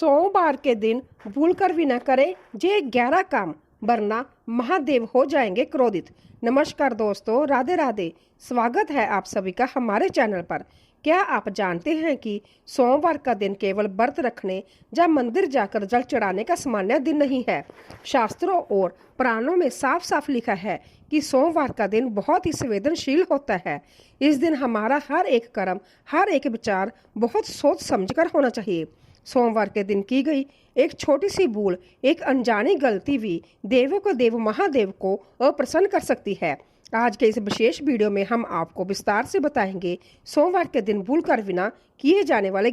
सोमवार के दिन भूलकर भी न करें ये 11 काम, वरना महादेव हो जाएंगे क्रोधित। नमस्कार दोस्तों, राधे राधे। स्वागत है आप सभी का हमारे चैनल पर। क्या आप जानते हैं कि सोमवार का दिन केवल व्रत रखने या मंदिर जाकर जल चढ़ाने का सामान्य दिन नहीं है। शास्त्रों और पुराणों में साफ साफ लिखा है कि सोमवार का दिन बहुत ही संवेदनशील होता है। इस दिन हमारा हर एक कर्म, हर एक विचार बहुत सोच समझकर होना चाहिए। सोमवार के दिन की गई एक छोटी सी भूल, एक अनजानी गलती भी देवों को देव महादेव को अप्रसन्न कर सकती है। आज के इस विशेष वीडियो में हम आपको विस्तार से बताएंगे सोमवार के दिन भूल कर बिना किए जाने वाले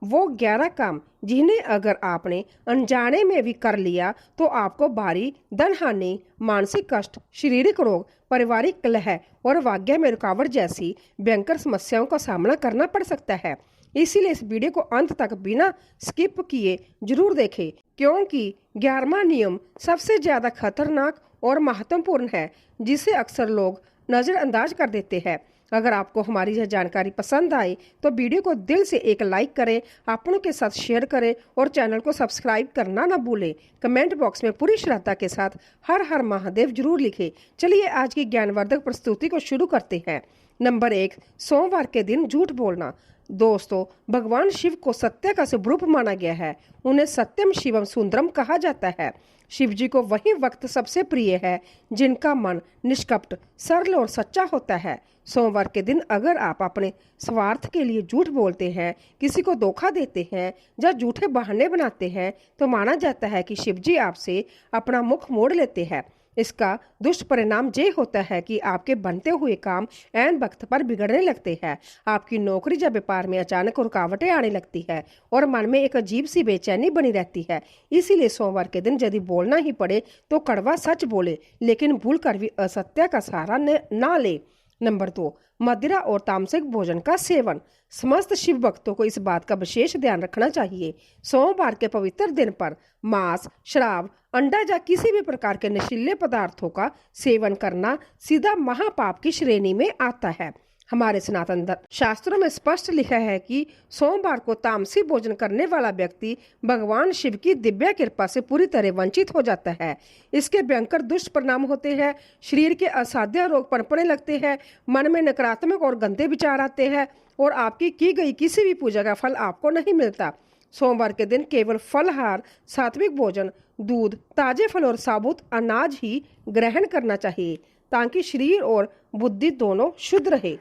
वो 11 काम, जिन्हें अगर आपने अनजाने में भी कर लिया तो आपको भारी धन हानि, मानसिक कष्ट, शारीरिक रोग, पारिवारिक कलह और भाग्य में रुकावट जैसी भयंकर समस्याओं का सामना करना पड़ सकता है। इसीलिए इस वीडियो को अंत तक बिना स्किप किए जरूर देखें, क्योंकि 11वां नियम सबसे ज्यादा खतरनाक और महत्वपूर्ण है, जिसे अक्सर लोग नजरअंदाज कर देते हैं। अगर आपको हमारी यह जानकारी पसंद आए तो वीडियो को दिल से एक लाइक करें, अपनों के साथ शेयर करें और चैनल को सब्सक्राइब करना न भूलें। कमेंट बॉक्स में पूरी श्रद्धा के साथ हर हर महादेव जरूर लिखें। चलिए आज की ज्ञानवर्धक प्रस्तुति को शुरू करते हैं। नंबर 1, सोमवार के दिन झूठ बोलना। दोस्तों, भगवान शिव को सत्य का स्वरूप माना गया है। उन्हें सत्यम शिवम सुंदरम कहा जाता है। शिव जी को वही वक्त सबसे प्रिय है जिनका मन निष्कपट, सरल और सच्चा होता है। सोमवार के दिन अगर आप अपने स्वार्थ के लिए झूठ बोलते हैं, किसी को धोखा देते हैं या झूठे बहाने बनाते हैं, तो माना जाता है कि शिव जी आपसे अपना मुख मोड़ लेते हैं। इसका दुष्परिणाम ये होता है कि आपके बनते हुए काम ऐन वक्त पर बिगड़ने लगते हैं। आपकी नौकरी या व्यापार में अचानक रुकावटें आने लगती है और मन में एक अजीब सी बेचैनी बनी रहती है। इसीलिए सोमवार के दिन यदि बोलना ही पड़े तो कड़वा सच बोले, लेकिन भूल कर भी असत्य का सहारा ना ले। नंबर 2, मदिरा और तामसिक भोजन का सेवन। समस्त शिव भक्तों को इस बात का विशेष ध्यान रखना चाहिए। सोमवार के पवित्र दिन पर मांस, शराब, अंडा या किसी भी प्रकार के नशीले पदार्थों का सेवन करना सीधा महापाप की श्रेणी में आता है। हमारे सनातन शास्त्रों में स्पष्ट लिखा है कि सोमवार को तामसी भोजन करने वाला व्यक्ति भगवान शिव की दिव्य कृपा से पूरी तरह वंचित हो जाता है। इसके भयंकर दुष्परिणाम होते हैं। शरीर के असाध्य रोग पनपने लगते हैं, मन में नकारात्मक और गंदे विचार आते हैं और आपकी की गई किसी भी पूजा का फल आपको नहीं मिलता। सोमवार के दिन केवल फलहार, सात्विक भोजन, दूध, ताजे फल और साबुत अनाज ही ग्रहण करना चाहिए, ताकि शरीर और बुद्धि दोनों शुद्ध रहे।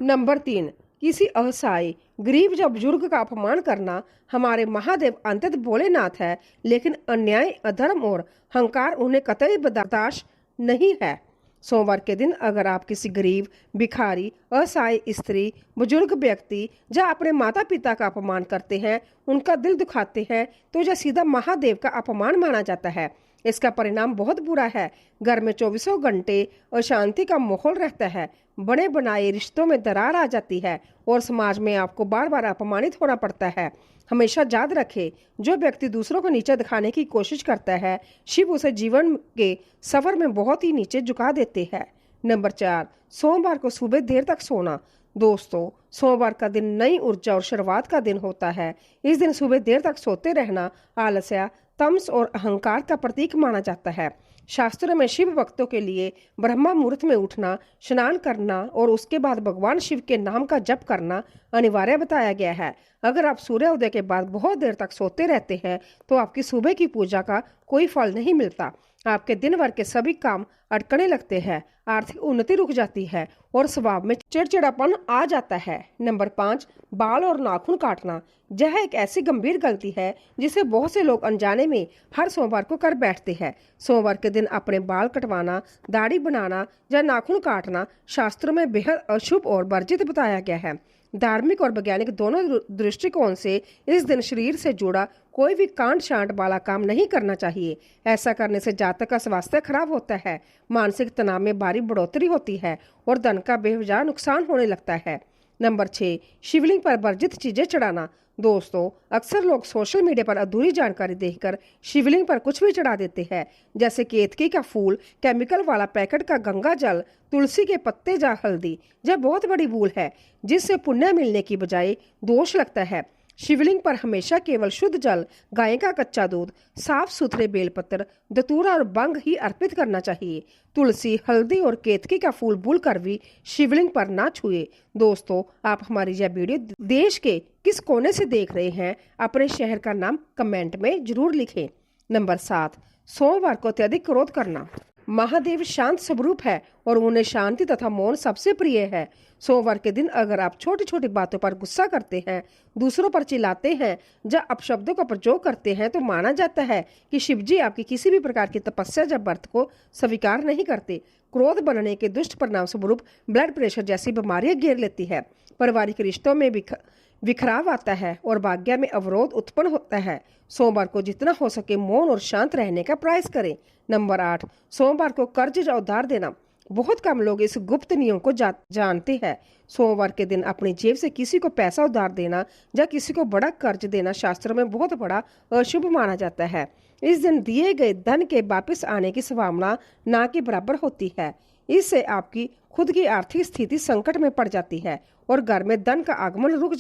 नंबर 3, किसी असहाय, गरीब या बुजुर्ग का अपमान करना। हमारे महादेव अंतत भोलेनाथ है, लेकिन अन्याय, अधर्म और अहंकार उन्हें कतई बर्दाश्त नहीं है। सोमवार के दिन अगर आप किसी गरीब, भिखारी, असहाय स्त्री, बुजुर्ग व्यक्ति या अपने माता पिता का अपमान करते हैं, उनका दिल दुखाते हैं, तो यह सीधा महादेव का अपमान माना जाता है। इसका परिणाम बहुत बुरा है। घर में 24 घंटे अशांति का माहौल रहता है, बने बनाए रिश्तों में दरार आ जाती है और समाज में आपको बार बार अपमानित होना पड़ता है। हमेशा याद रखें, जो व्यक्ति दूसरों को नीचे दिखाने की कोशिश करता है, शिव उसे जीवन के सफर में बहुत ही नीचे झुका देते हैं। नंबर 4, सोमवार को सुबह देर तक सोना। दोस्तों, सोमवार का दिन नई ऊर्जा और शुरुआत का दिन होता है। इस दिन सुबह देर तक सोते रहना आलस्य, तमस और अहंकार का प्रतीक माना जाता है। शास्त्रों में शिव भक्तों के लिए ब्रह्मा मुहूर्त में उठना, स्नान करना और उसके बाद भगवान शिव के नाम का जप करना अनिवार्य बताया गया है। अगर आप सूर्योदय के बाद बहुत देर तक सोते रहते हैं तो आपकी सुबह की पूजा का कोई फल नहीं मिलता। आपके दिन भर के सभी काम अटकने लगते हैं, आर्थिक उन्नति रुक जाती है और स्वभाव में चिड़चिड़ापन आ जाता है। नंबर 5, बाल और नाखून काटना। यह एक ऐसी गंभीर गलती है जिसे बहुत से लोग अनजाने में हर सोमवार को कर बैठते हैं। सोमवार के दिन अपने बाल कटवाना, दाढ़ी बनाना या नाखून काटना शास्त्रों में बेहद अशुभ और वर्जित बताया गया है। धार्मिक और वैज्ञानिक दोनों दृष्टिकोण से इस दिन शरीर से जुड़ा कोई भी कांट छांट वाला काम नहीं करना चाहिए। ऐसा करने से जातक का स्वास्थ्य खराब होता है, मानसिक तनाव में भारी बढ़ोतरी होती है और धन का बेवजह नुकसान होने लगता है। नंबर 6, शिवलिंग पर वर्जित चीजें चढ़ाना। दोस्तों, अक्सर लोग सोशल मीडिया पर अधूरी जानकारी देखकर शिवलिंग पर कुछ भी चढ़ा देते हैं, जैसे केतकी का फूल, केमिकल वाला पैकेट का गंगा जल, तुलसी के पत्ते या हल्दी। यह बहुत बड़ी भूल है, जिससे पुण्य मिलने की बजाय दोष लगता है। शिवलिंग पर हमेशा केवल शुद्ध जल, गाय का कच्चा दूध, साफ सुथरे बेलपत्र, धतूरा और बंग ही अर्पित करना चाहिए। तुलसी, हल्दी और केतकी का फूल भूल कर भी शिवलिंग पर ना छुए। दोस्तों, आप हमारी यह वीडियो देश के किस कोने से देख रहे हैं, अपने शहर का नाम कमेंट में जरूर लिखें। नंबर 7, सोमवार को अत्यधिक क्रोध करना। महादेव शांत स्वरूप है और उन्हें शांति तथा मौन सबसे प्रिय है। सोमवार के दिन अगर आप छोटी छोटी बातों पर गुस्सा करते हैं, दूसरों पर चिल्लाते हैं या अपशब्दों का प्रयोग करते हैं तो माना जाता है कि शिव जी आपकी किसी भी प्रकार की तपस्या या व्रत को स्वीकार नहीं करते। क्रोध बनने के दुष्ट परिणाम स्वरूप ब्लड प्रेशर जैसी बीमारियां घेर लेती है, पारिवारिक रिश्तों में बिखराव आता है और भाग्य में अवरोध उत्पन्न होता है। सोमवार को जितना हो सके मौन और शांत रहने का प्रयास करें। नंबर 8, सोमवार को कर्ज या उधार देना। बहुत कम लोग इस गुप्त नियम को जानते हैं। सोमवार के दिन अपनी जेब से किसी को पैसा उधार देना या किसी को बड़ा कर्ज देना शास्त्रों में बहुत बड़ा अशुभ माना जाता है। इस दिन दिए गए धन के वापस आने की संभावना ना के बराबर होती है। इससे आपकी खुद की आर्थिक स्थिति संकट में पड़ जाती है और घर में धन का आगमन रुक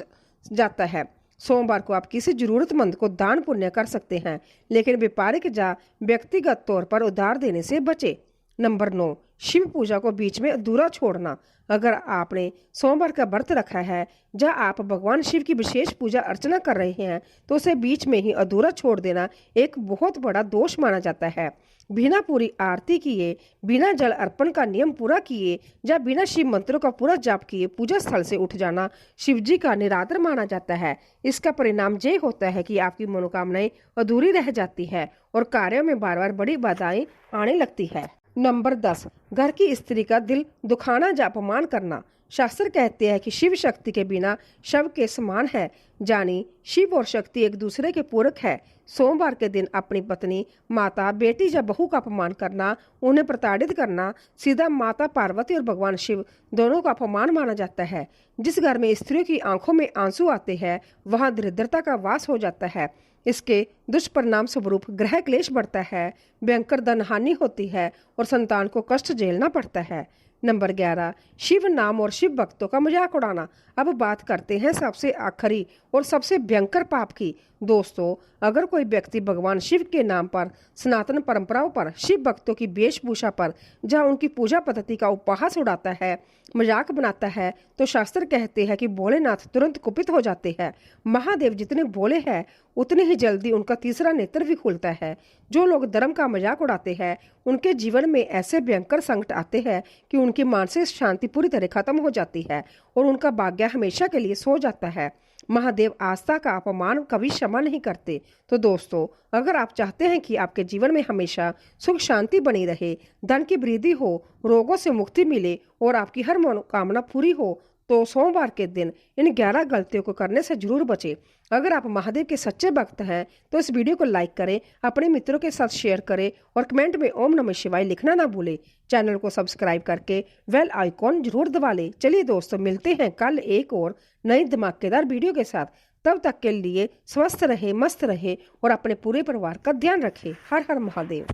जाता है। सोमवार को आप किसी जरूरतमंद को दान पुण्य कर सकते हैं, लेकिन व्यापारिक या व्यक्तिगत तौर पर उधार देने से बचें। नंबर 9, शिव पूजा को बीच में अधूरा छोड़ना। अगर आपने सोमवार का व्रत रखा है या आप भगवान शिव की विशेष पूजा अर्चना कर रहे हैं तो उसे बीच में ही अधूरा छोड़ देना एक बहुत बड़ा दोष माना जाता है। बिना पूरी आरती किए, बिना जल अर्पण का नियम पूरा किए या बिना शिव मंत्रों का पूरा जाप किए पूजा स्थल से उठ जाना शिव जी का निरादर माना जाता है। इसका परिणाम ये होता है कि आपकी मनोकामनाएं अधूरी रह जाती है और कार्यों में बार बार बड़ी बाधाएं आने लगती है। नंबर 10, घर की स्त्री का दिल दुखाना या अपमान करना। शास्त्र कहते हैं कि शिव शक्ति के बिना शव के समान है, जानी शिव और शक्ति एक दूसरे के पूरक है। सोमवार के दिन अपनी पत्नी, माता, बेटी या बहू का अपमान करना, उन्हें प्रताड़ित करना सीधा माता पार्वती और भगवान शिव दोनों का अपमान माना जाता है। जिस घर में स्त्रियों की आंखों में आंसू आते हैं वहां दरिद्रता का वास हो जाता है। इसके दुष्परिणाम स्वरूप ग्रह क्लेश बढ़ता है, भयंकर धन हानि होती है और संतान को कष्ट झेलना पड़ता है। नंबर 11, शिव नाम और शिव भक्तों का मजाक उड़ाना। अब बात करते हैं सबसे आखिरी और सबसे भयंकर पाप की। दोस्तों, अगर कोई व्यक्ति भगवान शिव के नाम पर, सनातन परंपराओं पर, शिव भक्तों की वेशभूषा पर जहाँ उनकी पूजा पद्धति का उपहास उड़ाता है, मजाक बनाता है, तो शास्त्र कहते हैं कि भोलेनाथ तुरंत कुपित हो जाते हैं। महादेव जितने भोले हैं उतनी ही जल्दी उनका तीसरा नेत्र भी खुलता है। जो लोग धर्म का मजाक उड़ाते हैं उनके जीवन में ऐसे भयंकर संकट आते हैं कि उनकी मानसिक शांति पूरी तरह खत्म हो जाती है और उनका भाग्य हमेशा के लिए सो जाता है। महादेव आस्था का अपमान कभी क्षमा नहीं करते। तो दोस्तों, अगर आप चाहते हैं कि आपके जीवन में हमेशा सुख शांति बनी रहे, धन की वृद्धि हो, रोगों से मुक्ति मिले और आपकी हर मनोकामना पूरी हो, तो सोमवार के दिन इन 11 गलतियों को करने से जरूर बचें। अगर आप महादेव के सच्चे भक्त हैं तो इस वीडियो को लाइक करें, अपने मित्रों के साथ शेयर करें और कमेंट में ओम नमः शिवाय लिखना ना भूलें। चैनल को सब्सक्राइब करके बेल आइकॉन जरूर दबा लें। चलिए दोस्तों, मिलते हैं कल एक और नई धमाकेदार वीडियो के साथ। तब तक के लिए स्वस्थ रहे, मस्त रहे और अपने पूरे परिवार का ध्यान रखें। हर हर महादेव।